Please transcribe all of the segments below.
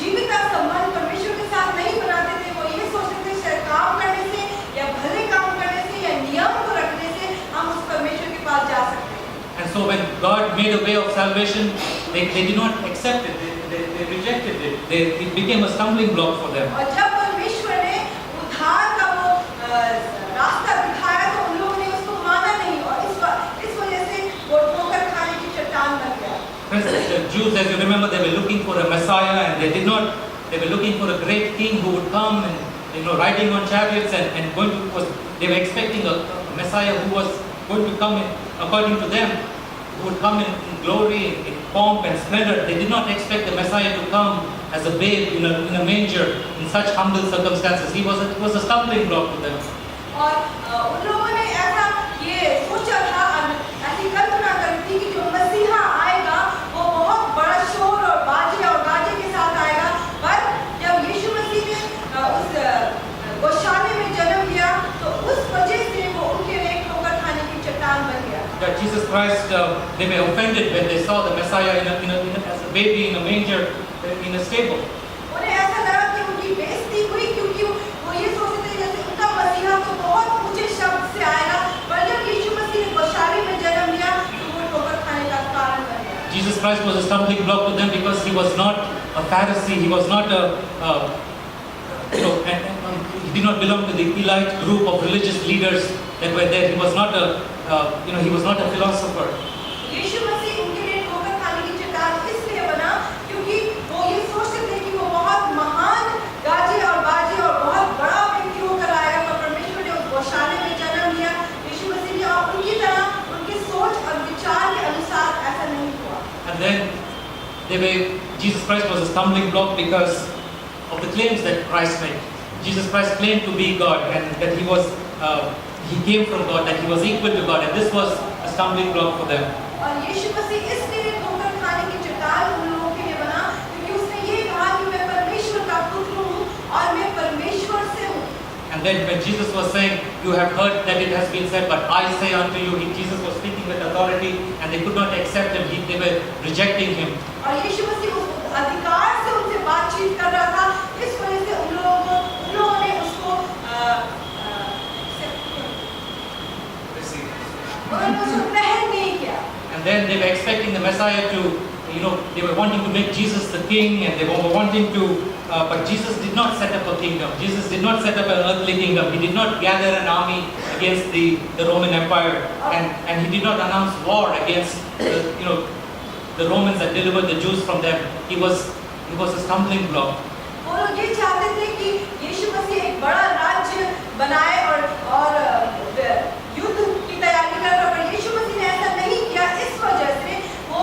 जीवित संबंध परमेश्वर के साथ नहीं बनाते थे। वो ये सोचते थे शायद काम करने से या भले काम करने से या नियम को रखने से हम उस परमेश्वर के पास जा सकते हैं। And so when God made a way of salvation, they did not accept it. They rejected it. It became a stumbling block for them. और जब परमेश्वर ने उद्धार का वो रास्ता दिखाया तो उन लोगों ने उसको माना नहीं और इस वजह से वो ठोकर खाने की चट्टान बन गया। Friends, the Jews, as you remember, they were looking for a Messiah, and they were looking for a great king who would come and riding on chariots and they were expecting a Messiah who was going to come in, according to them, who would come in glory, in pomp and splendor. They did not expect the Messiah to come as a babe in a manger in such humble circumstances. It was a stumbling block to them. और उन लोगों ने ऐसा ये सोचा था, ऐसी कल्पना करी थी कि जो मसीहा आएगा वो बहुत बड़ा शोर और बाजे और गाजे के साथ आएगा। पर जब यीशु मसीह ने उस गौशाले में जन्म लिया तो उस वजह से वो उनके लिए ठोकर खाने की चट्टान बन गया। That Jesus Christ, they were offended when they saw the Messiah as a baby in a manger in a stable. उन्हें ऐसा लगा कि उनकी बेइज्जती हुई क्योंकि वो ये सोचते थे जैसे उनका मसीहा तो बहुत ऊंचे शब्द से आएगा, पर जब यीशु मसीह ने गौशाले में जन्म लिया तो वो ठोकर खाने का कारण बन गया। Jesus Christ was a stumbling block to them because he was not a Pharisee. He was not he did not belong to the elite group of religious leaders that were there. He was not a philosopher. यीशु मसीह उनके लिए ठोकर खाने की चट्टान इसलिए बना क्योंकि वो ये सोचते थे कि वो बहुत महान गाजे और बाजे और बहुत बड़ा व्यक्ति होकर आएगा, पर परमेश्वर ने उस गौशाले में जन्म लिया यीशु मसीह ने और उनकी तरह उनकी सोच और विचार के अनुसार ऐसा नहीं हुआ। And then Jesus Christ was a stumbling block because of the claims that Christ made. Jesus Christ claimed to be God and that he came from God, that he was equal to God, and this was a stumbling block for them. और यीशु मसीह इसलिए ठोकर खाने की चट्टान उन लोगों के लिए बना क्योंकि उसने ये कहा कि मैं परमेश्वर का पुत्र हूँ और मैं परमेश्वर से हूँ। And then when Jesus was saying, you have heard that it has been said, but I say unto you, Jesus was speaking with authority and they could not accept him. They were rejecting him. और यीशु मसीह उस अधिकार से उनसे बातचीत कर रहा था, इस वजह से उन लोगों ने उसको ग्रहण नहीं किया। And then they were expecting the Messiah to, they were wanting to make Jesus the king, and they were wanting to, but Jesus did not set up a kingdom. Jesus did not set up an earthly kingdom. He did not gather an army against the Roman Empire, and he did not announce war against the Romans and deliver the Jews from them. He was a stumbling block. वो लोग ये चाहते थे कि यीशु मसीह एक बड़ा राज्य बनाए और युद्ध की तैयारी कर रहा, पर यीशु मसीह ने ऐसा नहीं किया। इस वजह से वो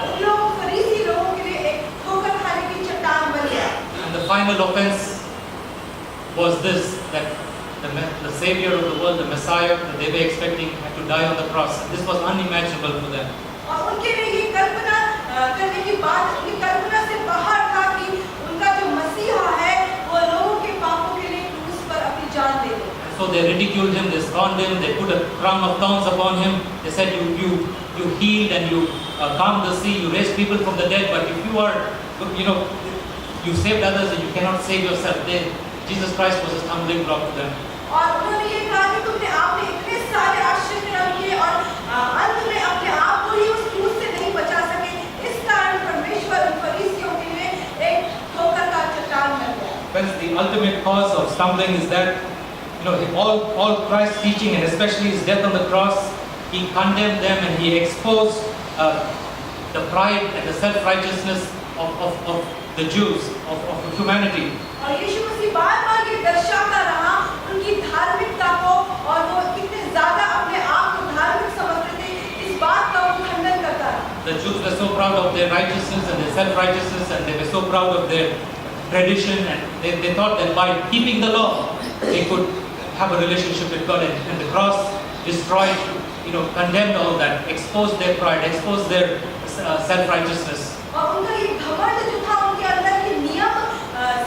उन लोगों फरीसी लोगों के लिए एक ठोकर खाने की चट्टान बन गया। And the final offense was this, that the Savior of the world, the Messiah that they were expecting, had to die on the cross. This was unimaginable for them. और उनके लिए ये कल्पना करने की बात उनकी कल्पना से बाहर था कि उनका जो मसीहा है वो लोगों के पापों के लिए क्रूस पर अपनी जान दे दे। So they ridiculed him, they scorned him, they put a crown of thorns upon him. They said, you healed and you calmed the sea, you raised people from the dead, but if you are, you saved others and you cannot save yourself. Jesus Christ was a stumbling block to them. और उन्होंने ये कहा कि तुमने आपने इतने सारे आश्चर्य काम किए और अंत में अपने आप को ही उस क्रूस से नहीं बचा सके। इस कारण परमेश्वर उन फरीसियों के लिए एक ठोकर का चट्टान बन गया। Friends, the ultimate cause of stumbling is that all Christ's teaching, and especially his death on the cross, he condemned them and he exposed the pride and the self-righteousness of the Jews, of humanity. और यीशु मसीह बार-बार ये दर्शाता रहा उनकी धार्मिकता को, और वो कितने ज़्यादा अपने आप को धार्मिक समझते थे, इस बात का वो खंडन करता रहा। The Jews were so proud of their righteousness and their self-righteousness, and they were so proud of their tradition, and they thought that by keeping the law, they could have a relationship with God, and the cross destroyed, condemned all that, exposed their pride, exposed their self-righteousness. और उनका ये घमंड जो था उनके अंदर कि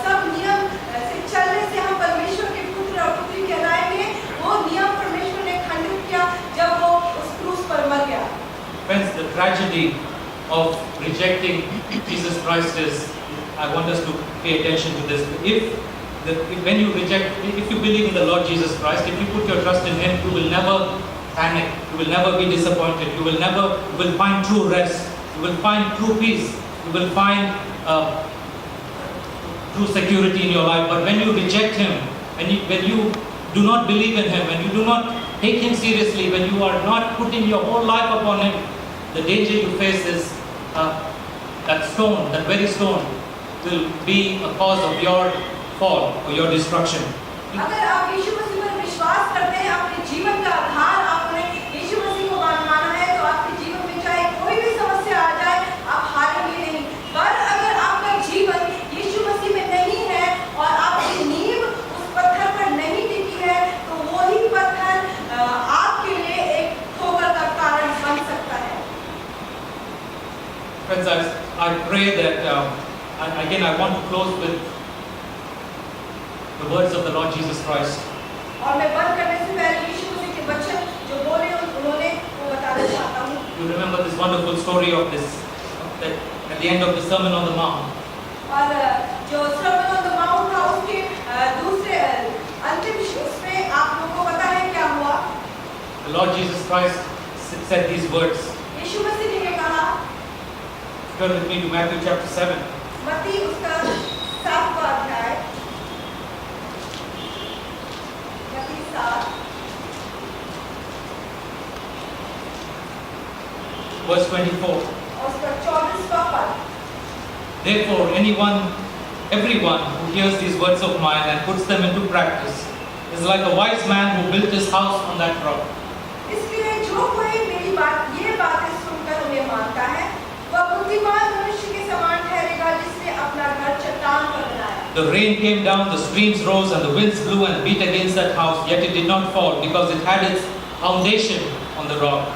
सब नियम से चलने से हम परमेश्वर के पुत्र और पुत्री कहलाएंगे, वो नियम परमेश्वर ने खंडित किया जब वो उस क्रूस पर मर गया। Friends, the tragedy of rejecting Jesus Christ is I want us to pay attention to this. When you reject, if you believe in the Lord Jesus Christ, if you put your trust in Him, you will never panic, you will never be disappointed, you will find true rest, you will find true peace, you will find true security in your life. But when you reject Him, when you do not believe in Him, when you do not take Him seriously, when you are not putting your whole life upon Him, the danger you face is that stone, that very stone, will be a cause of your fall or your destruction. अगर आप यीशु मसीह पर विश्वास करते हैं, अपने जीवन का आधार आपने यीशु मसीह को माना है, तो आपके जीवन में चाहे कोई भी समस्या आ जाए, आप हारेंगे नहीं। पर अगर आपका जीवन यीशु मसीह में नहीं है और आपकी नींव उस पत्थर पर नहीं टिकी है, तो वही पत्थर आपके लिए एक ठोकर का कारण बन सकता है। Friends, I pray that again I want to close with the words of the Lord Jesus Christ. और मैं बंद करने से पहले यीशु मसीह के वचन जो बोले उन्होंने वो बताना चाहता हूँ। You remember this wonderful story of this that at the end of the Sermon on the Mount. और जो Sermon on the Mount था उसके दूसरे अंतिम हिस्से में आप लोगों को पता है क्या हुआ? The Lord Jesus Christ said these words. यीशु मसीह ने ये कहा। Turn with me to Matthew chapter 7. मत्ती उसका 7वां अध्याय। मत्ती 7 verse 24. और उसका 24वां पद। Therefore, everyone who hears these words of mine and puts them into practice is like a wise man who built his house on that rock. इसलिए जो कोई मेरी ये बातें सुनकर उन्हें मानता है, वह बुद्धिमान मनुष्य के समान ठहरेगा जिसने अपना घर चट्टान पर बनाया। The rain came down, the streams rose, and the winds blew and beat against that house, yet it did not fall because it had its foundation on the rock.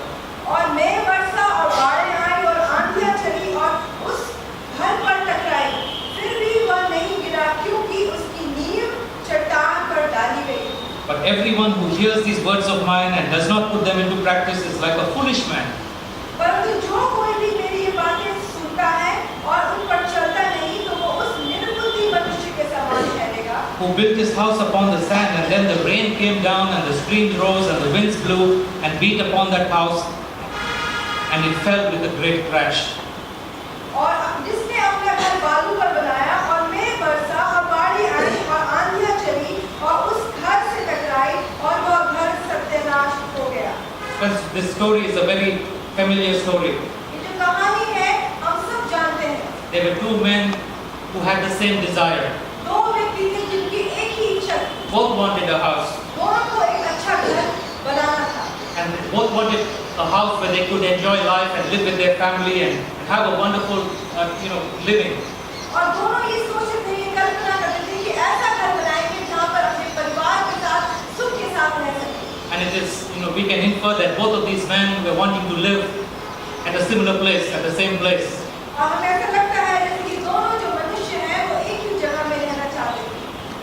और मेघ वर्षा और बाढ़ें आई और आंधियां चली और उस घर पर टकराई, फिर भी वह नहीं गिरा क्योंकि उसकी नींव चट्टान पर डाली गई। But everyone who hears these words of mine and does not put them into practice is like a foolish man. परंतु जो कोई भी मेरी ये बातें सुनता है और उन पर चलता नहीं, तो वो उस निर्बुद्धि मनुष्य के समान ठहरेगा। Who built his house upon the sand, and then the rain came down, and the streams rose, and the winds blew and beat upon that house, and it fell with a great crash. और जिसने अपना घर बालू पर बनाया और मेघ वर्षा और बाढ़ें आई और आंधियां चली और उस घर से टकराई और वह घर सत्यानाश हो गया। Friends, this story is a very familiar story. ये जो कहानी है हम सब जानते हैं। There were two men who had the same desire. दो व्यक्ति थे जिनकी एक ही इच्छा थी। Both wanted a house, दोनों को एक अच्छा घर बनाना था। and both wanted a house where they could enjoy life and live with their family and have a wonderful, living. और दोनों ये सोचते थे, ये कल्पना करते थे कि ऐसा घर बनाएंगे जहाँ पर अपने परिवार के साथ सुख के साथ रह सकें। And it is, we can infer that both of these men were wanting to live at a similar place, at the same place. और हमें ऐसा लगता है जैसे कि दोनों जो मनुष्य हैं वो एक ही जगह में रहना चाहते थे।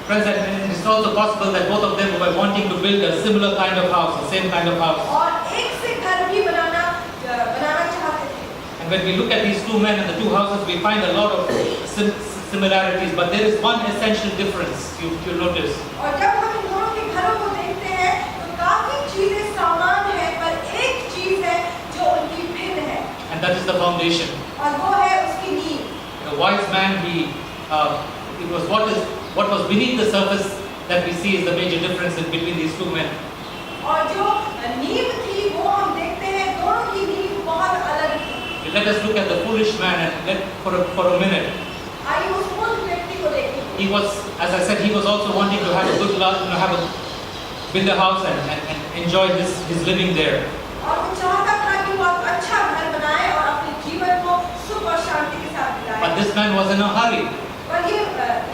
Friends, and it's also possible that both of them were wanting to build a similar kind of house, the same kind of house. और एक से घर भी बनाना चाहते थे। And when we look at these two men and the two houses, we find a lot of similarities, but there is one essential difference you notice. और जब हम इन दोनों के घरों को देखते हैं तो काफी चीजें समान हैं, पर एक चीज है जो उनकी भिन्न है। And that is the foundation. और वो है उसकी नींव। A wise man, it was what was beneath the surface that we see is the major difference in between these two men. और जो नींव थी वो हम देखते हैं दोनों की नींव बहुत अलग थी। Let us look at the foolish man and for a minute. आइए उस मूर्ख व्यक्ति को देखें। He was, as I said, he was also wanting to have a good life, build a house and enjoy his living there. और वो चाहता था कि वो अच्छा घर बनाए और अपने जीवन को सुख और शांति के साथ बिताए। But this man was in a hurry. पर ये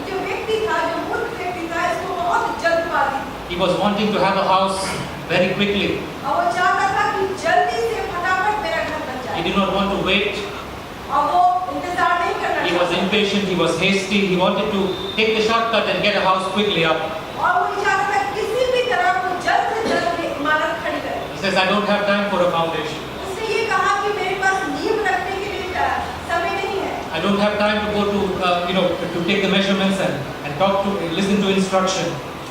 जो व्यक्ति था, जो मूर्ख व्यक्ति था, इसको बहुत जल्दबाजी थी। He was wanting to have a house very quickly. और वो चाहता था कि जल्दी से फटाफट मेरा घर बन जाए। He did not want to wait. और वो इंतजार नहीं करना He was चाहता। impatient. He was hasty. He wanted to take the shortcut and get a house quickly up. और वो ये चाहता था किसी भी तरह वो जल्द से जल्द इमारत खड़ी करे। He says, I don't have time for a foundation. उसने ये कहा कि मेरे पास नींव रखने के लिए समय नहीं है। I don't have time to go to, to take the measurements and talk to, listen to instruction.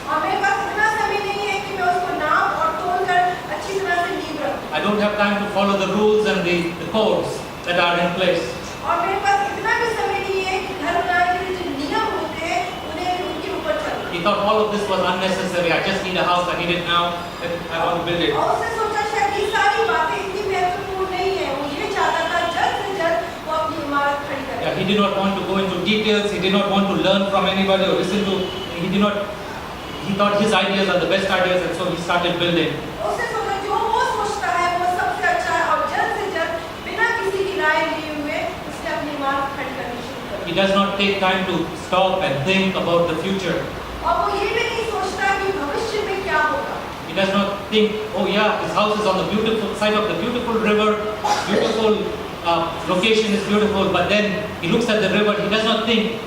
और मेरे पास इतना समय नहीं है कि मैं उसको नाप और तोल कर अच्छी तरह से नींव रखूं। I don't have time to follow the rules and the codes that are in place. और मेरे पास इतना भी समय नहीं है कि घर बनाने के लिए जो नियम होते हैं उन्हें उनके ऊपर चलूं। He thought all of this was unnecessary. I just need a house. I need it now. I want to build it. और उसने सोचा शायद ये सारी बातें इतनी महत्वपूर्ण नहीं है। वो ये चाहता था जल्द से जल्द वो अपनी इमारत खड़ी करे। Yeah, he did not want to go into details. He did not want to learn from anybody or listen to. He thought his ideas are the best ideas, and so he started building. उसने सोचा जो वो सोचता है वो सबसे अच्छा है और जल्द से जल्द बिना किसी की राय लिए हुए उसने अपनी इमारत खड़ी करनी शुरू कर दी। He does not take time to stop and think about the future. और वो ये भी नहीं सोचता कि भविष्य में क्या होगा। He does not think, oh yeah, his house is on the beautiful side of the beautiful river, beautiful location is beautiful, but then he looks at the river. He does not think,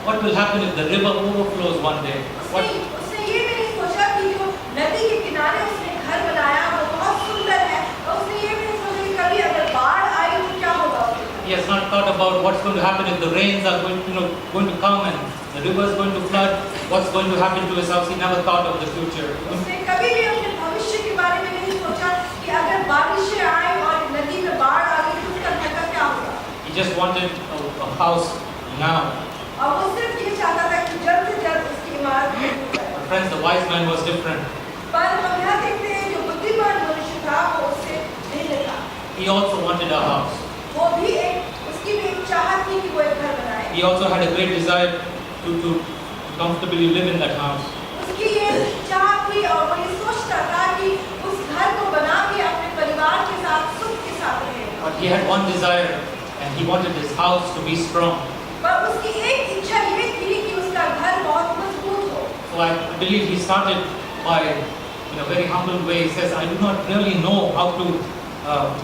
what will happen if the river overflows one day? उसने ये भी नहीं सोचा कि जो नदी के किनारे उसने घर बनाया वो बहुत सुंदर है और उसने ये भी नहीं सोचा कि कभी अगर बाढ़ आई तो क्या होगा उसके घर। He has not thought about what's going to happen if the rains are going to come and the river is going to flood. What's going to happen to his house? He never thought of the future. उसने कभी भी अपने भविष्य के बारे में नहीं सोचा कि अगर बारिशें आए और नदी में बाढ़ आ गई तो उसका घर का क्या होगा। He just wanted a house now. और वो सिर्फ ये चाहता था कि जल्द से जल्द उसकी इमारत खड़ी हो जाए। But friends, the wise man was different. पर हम यहाँ देखते हैं जो बुद्धिमान मनुष्य था वो उससे भिन्न था। He also wanted a house. वो भी उसकी भी एक चाहत थी कि वो एक घर बनाए। He also had a great desire to comfortably live in that house. उसकी ये चाहत थी और वो ये सोचता था कि उस घर को बना के अपने परिवार के साथ सुख के साथ रहेगा। But he had one desire, and he wanted his house to be strong. पर उसकी एक इच्छा ये थी कि उसका घर बहुत मजबूत हो। So I believe he started by, in a very humble way. He says, I do not really know how to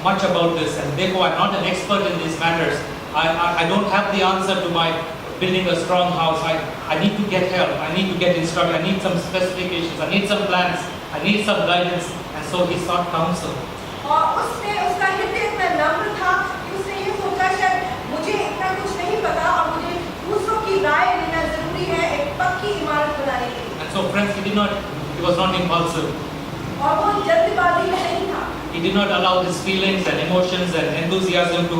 much about this, and therefore I'm not an expert in these matters. I don't have the answer to my building a strong house. I need to get help. I need to get instruction. I need some specifications. I need some plans. I need some guidance. And so he sought counsel. और उसने उसका हृदय इतना नम्र था कि उसने ये सोचा शायद मुझे इतना कुछ नहीं पता और मुझे दूसरों की राय लेना जरूरी है एक पक्की इमारत बनाने के लिए। And so friends, he was not impulsive. और वो जल्दबाजी में नहीं था। He did not allow his feelings and emotions and enthusiasm to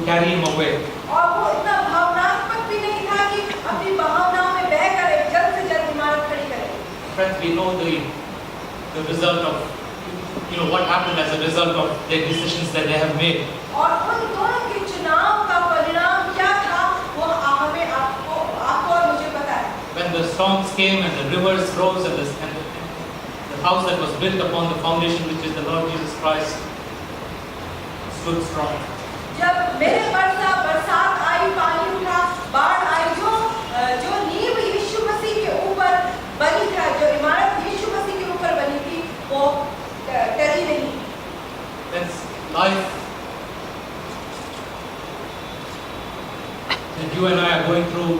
carry him away. और वो इतना भावनात्मक भी नहीं था कि अपनी भावनाओं में बहकर एक जल्द से जल्द इमारत खड़ी करे। Friends, we know the result of, what happened as a result of their decisions that they have made. और उन दोनों के चुनाव का परिणाम क्या था वो हमें आपको और मुझे पता है। When the storms came and the rivers rose and the house that was built upon the foundation, which is the Lord Jesus Christ, stood strong. जब मेरे बरसात आई, पानी उठा, बाढ़ आई, जो नींव यीशु मसीह के ऊपर बनी था, जो इमारत यीशु मसीह के ऊपर बनी थी, वो टली नहीं। That's life that you and I are going through.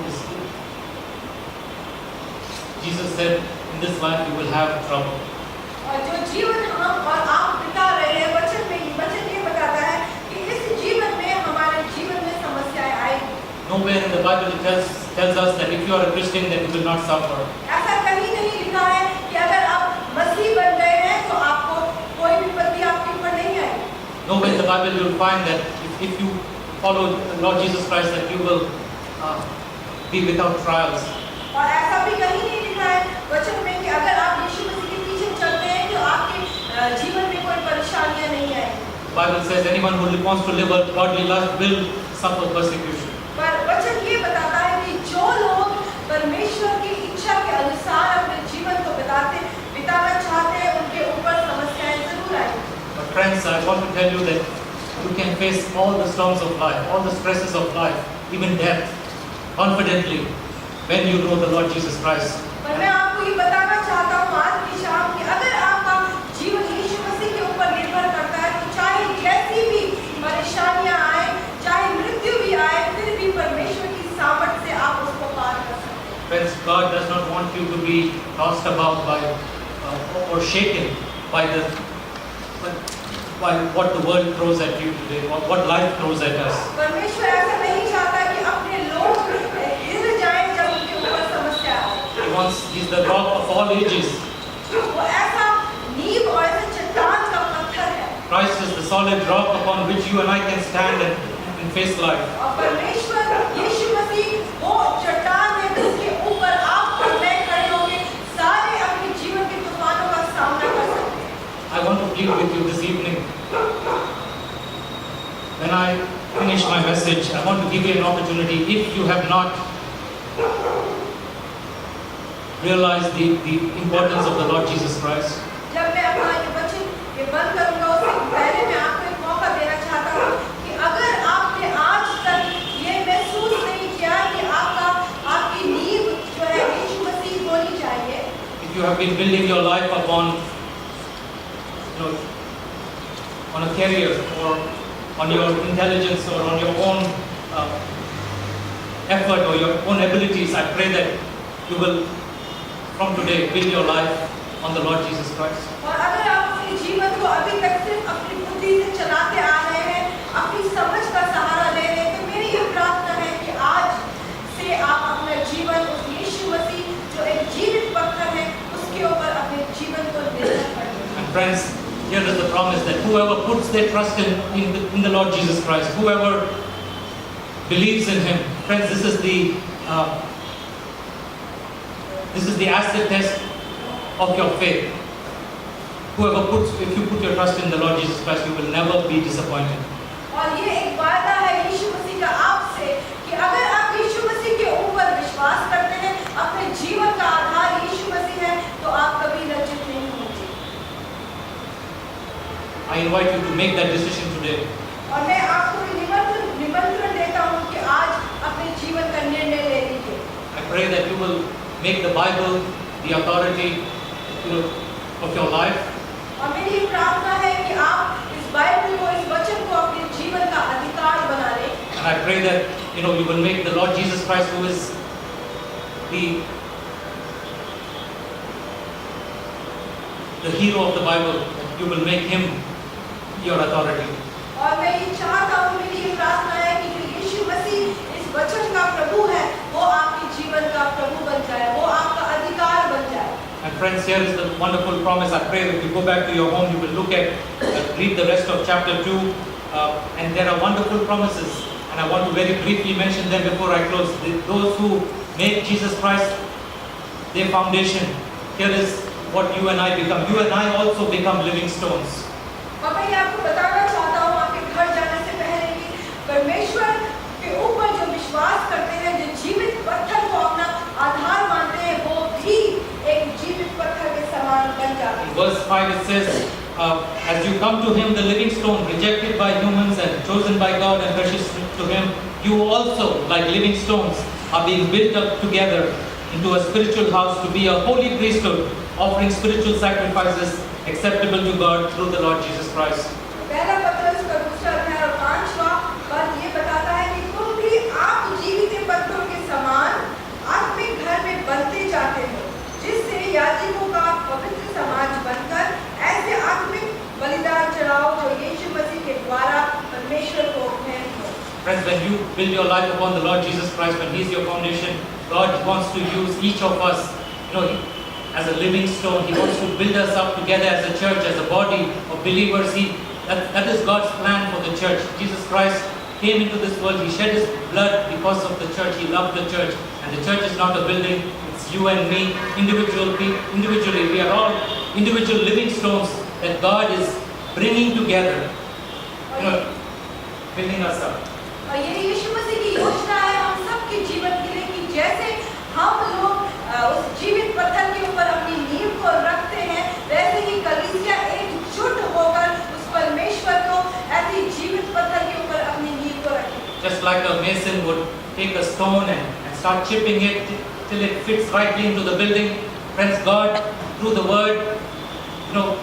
Jesus said, in this life you will have trouble. और जो जीवन हम और आप बिता रहे हैं, वचन ये बताता है कि इस जीवन में हमारे जीवन में समस्याएं आएंगी। Nowhere in the Bible it tells us that if you are a Christian, then you will not suffer. ऐसा कहीं नहीं लिखा है कि अगर आप मसीह बन गए हैं तो आपको कोई विपत्ति आपके ऊपर नहीं आएगी। Nowhere in the Bible you will find that if you follow the Lord Jesus Christ, that you will be without trials. और ऐसा भी कहीं नहीं लिखा है वचन में कि अगर आप यीशु मसीह के पीछे चलते हैं तो आपके जीवन में कोई परेशानियां नहीं आएंगी। The Bible says anyone who wants to live a godly life will suffer persecution. पर वचन ये बताता है कि जो लोग परमेश्वर की इच्छा के अनुसार अपने जीवन को बिताना चाहते हैं उनके ऊपर समस्याएं जरूर आएंगी। But friends, I want to tell you that you can face all the storms of life, all the stresses of life, even death, confidently when you know the Lord Jesus Christ. पर मैं आपको ये बताना चाहता हूँ आज की शाम कि अगर आपका जीवन यीशु मसीह के ऊपर निर्भर करता है तो चाहे जैसी भी परेशानियां आए, चाहे मृत्यु भी आए, फिर भी परमेश्वर की सामर्थ से आप उसको पार कर सकते हैं। Friends, God does not want you to be tossed about by or shaken by what the world throws at you today, or what life throws at us. परमेश्वर ऐसा नहीं चाहता कि अपने He's the rock of all ages. वो ऐसा नींव और ऐसा चट्टान का पत्थर है। Christ is the solid rock upon which you and I can stand and face life. और परमेश्वर यीशु मसीह वो चट्टान है जिसके ऊपर आप और मैं खड़े होंगे, सारे अपने जीवन के तूफानों का सामना कर सकते हैं। I want to plead with you this evening. When I finish my message, I want to give you an opportunity. If you have not realized the importance of the Lord Jesus Christ, जब मैं अपना ये वचन ये बंद करूंगा उससे पहले मैं आपको एक मौका देना चाहता हूँ कि अगर आपने आज तक ये महसूस नहीं किया कि आपकी नींव जो है यीशु मसीह होनी चाहिए, if you have been building your life upon, on a career or on your intelligence or on your own effort or your own abilities, I pray that you will, from today, build your life on the Lord Jesus Christ. और अगर आप अपने जीवन को अभी तक सिर्फ अपनी बुद्धि से चलाते आ रहे हैं, अपनी समझ का सहारा ले रहे हैं, तो मेरी ये प्रार्थना है कि आज से आप अपना जीवन उस यीशु मसीह जो एक जीवित पत्थर है उसके ऊपर अपने जीवन को निर्भर करें। And friends, here is the promise that whoever puts their trust in the Lord Jesus Christ, whoever believes in Him, friends, this is the acid test of your faith. If you put your trust in the Lord Jesus Christ, you will never be disappointed. और ये एक वादा है यीशु मसीह का आपसे कि अगर आप यीशु मसीह के ऊपर विश्वास करते हैं, अपने जीवन का आधार यीशु मसीह है, तो आप कभी लज्जित नहीं होंगे। I invite you to make that decision today. और मैं आपको निमंत्रण देता हूँ कि आज अपने जीवन का निर्णय ले लीजिए। I pray that you will make the Bible the authority of your life. और मेरी प्रार्थना है कि आप इस बाइबल को, इस वचन को अपने जीवन का अधिकार बना लें। And I pray that you will make the Lord Jesus Christ, who is the hero of the Bible, that you will make Him your authority. और मैं ये चाहता हूँ, मेरी ये प्रार्थना है कि जो यीशु मसीह इस वचन का प्रभु है, वो आपके जीवन का प्रभु बन जाए, वो आपका अधिकार बन जाए। And friends, here is the wonderful promise. I pray that you go back to your home, you will look at, read the rest of chapter 2, and there are wonderful promises. And I want to very briefly mention them before I close. Those who make Jesus Christ their foundation, here is what you and I become. You and I also become living stones. और मैं आपको बताना चाहता हूँ आपके घर जाने से पहले कि परमेश्वर के ऊपर जो विश्वास करते हैं, जो जीवित पत्थर को अपना आधार मानते हैं, वो भी एक जीवित पत्थर के समान बन जाते हैं। In verse 5 it says, as you come to Him, the living stone, rejected by humans and chosen by God and precious to Him, you also, like living stones, are being built up together into a spiritual house to be a holy priesthood, offering spiritual sacrifices acceptable to God through the Lord Jesus Christ. पहला पत्रस का दूसरा अध्याय और 5वां पद ये बताता है कि तुम भी आप जीवित पत्थरों के समान आत्मिक घर में बनते जाते हो, जिससे याजकों का पवित्र समाज बनकर ऐसे आत्मिक बलिदान चढ़ाओ जो यीशु मसीह के द्वारा परमेश्वर को भेंट हो। Friends, when you build your life upon the Lord Jesus Christ, when He is your foundation, God wants to use each of us, as a living stone. He wants to build us up together as a church, as a body of believers. That is God's plan for the church. Jesus Christ came into this world. He shed His blood because of the church. He loved the church. And the church is not a building. It's you and me, individually. We are all individual living stones that God is bringing together, building us up. और ये यीशु मसीह की योजना है हम सबके जीवन के लिए कि जैसे हम लोग उस जीवित पत्थर के ऊपर अपनी नींव को रखते हैं, वैसे ही कलीसिया एकजुट होकर उस परमेश्वर को ऐसे जीवित पत्थर के ऊपर अपनी नींव को रखे। Just like a mason would take a stone and start chipping it till it fits rightly into the building. Friends, God, through the Word,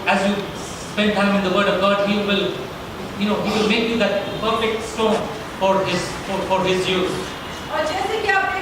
as you spend time in the Word of God, He will, He will make you that perfect stone for His use. और जैसे कि आपने